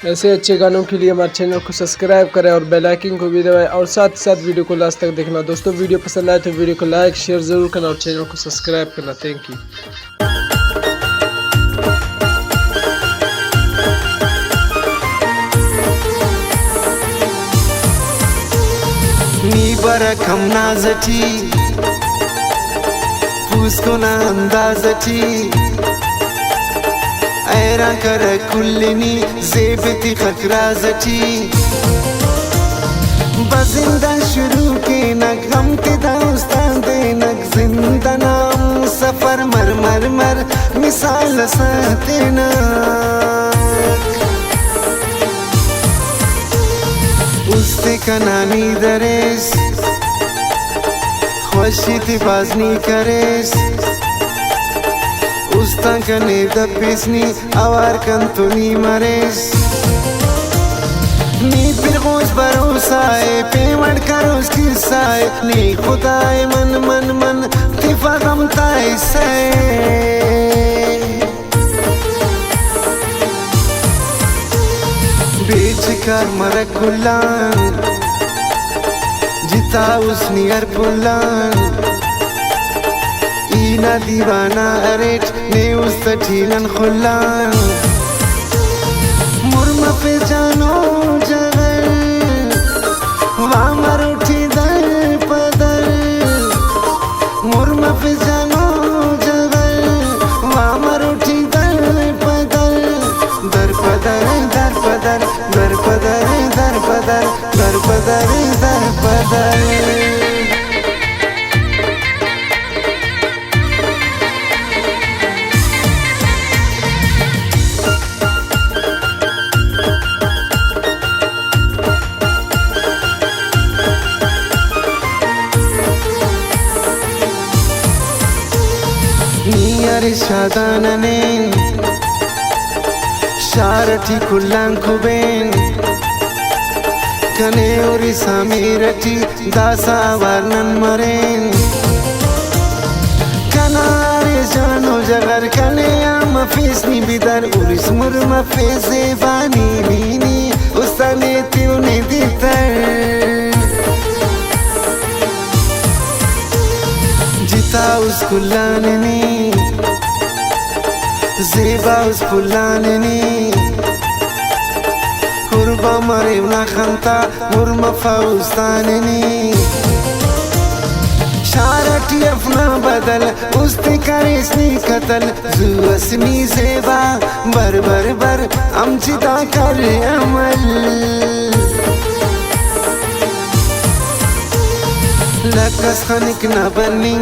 ऐसे अच्छे गानों के लिए हमारे चैनल को सब्सक्राइब करें और बेल आइकन को भी दबाएं और साथ साथ वीडियो को लास्ट तक देखना। दोस्तों वीडियो पसंद आए तो वीडियो को लाइक शेयर ज़रूर करना और चैनल को सब्सक्राइब करना। Thank you. नी बरकम नाजटी पुसको ना अंदाजटी ऐरा कर कुल्लिनी ज़ेबती खकराजटी बजिंदा शुरू के नग हम के दास्तान दे नग जिंदा नाम सफर मर मर मर मिसाल साते ना उसते कनानी दरेस खुशी थी बाजनी करेस उस्ता कने दपिसनी आवार कंतुनी मरेस नी फिर खोज भरोसाए पेमड़ करो उसकी साए नी खुदाए मन मन मन तिफा गमताए से बेच कर मरक गुलान जिता उसनी हर पुलान ईना दीवाना अरेट ने उस तटीलन खुलान मुर्म पे जानो जगर वामर उठी दर पदर मुर्म पे जानो जगर वामर उठी दर पदर दर पदर दर पदर दर पदर दर पदर दर पदर दर पदर नियर शादानने शारटी कुल्लां कुबेन कने उरी सामीरटी दासा वर्णन मरेन कनारे जानो जगर कने आम फेसनी बिदर उरिस मुर्म फेसे बानी नीनी उस्तने त्यूने दितर जिता उस कुल्लाननी ज़ेबा उस पुलाननी कुर्बा मरे उना खंता मुर्म फाउस्ताननी शारटी अपना बदल उस्ते करेसनी कतल जुअसनी ज़ेबा बर बर बर अमचिदा कर अमल लकस खनिक ना बनी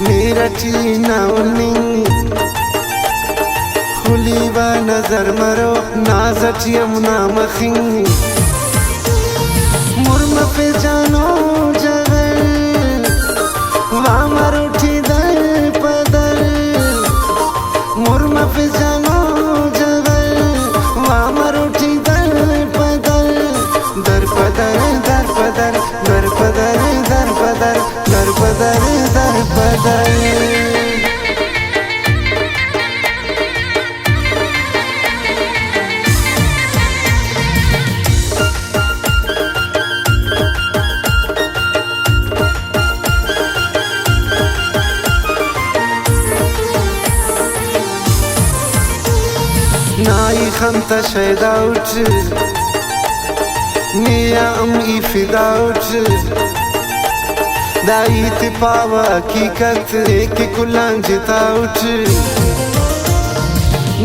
मेरा चीना उन्नी खुलीवा नजर मरो नाजटी यमुना मखिंग मुर्म पे जानो जगर वामर उठी दर पदर मुर्म पे जानो जगर वामर उठी दर पदर दर पदर दर पदर दर पदर दर पदर दर पदर दर पदर नाई खंता शैदाउट निया अमी फिदाउट दाई तिपावा हकीकत एक कुलां जिताउट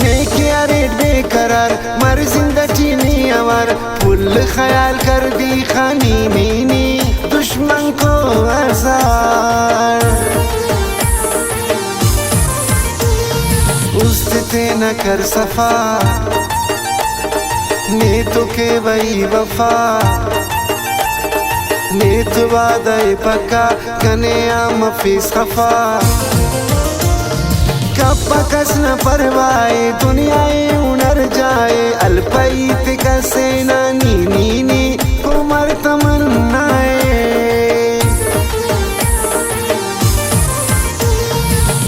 नेके अरेट बेकरार मर जिंदगी नी अवार फुल ख्याल कर दी खानी मीनी दुश्मन को आजार उस्ते न कर सफा ने तो के वही वफा ने तो वादे पक्का कने आम फीस खफा कप्पा कस न परवाए दुनियाए उनर जाए अल्पैत कसे नानी नीनी कुमर तमन्नाए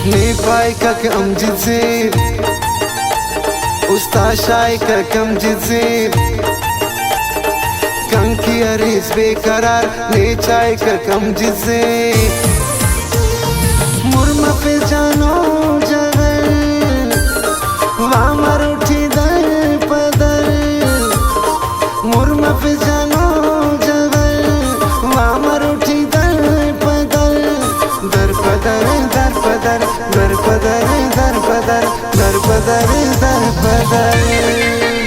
ने पाए का के अमजिद से उस Saşay kakam cizi Kanki aris bekarar Le çay kakam cizi Murma pe jano jagar Vamar uthi dar padar Murma pe jano jagar Vamar uthi dar padar Dar padar dar padar Dar padar dar padar Dar padar dar padar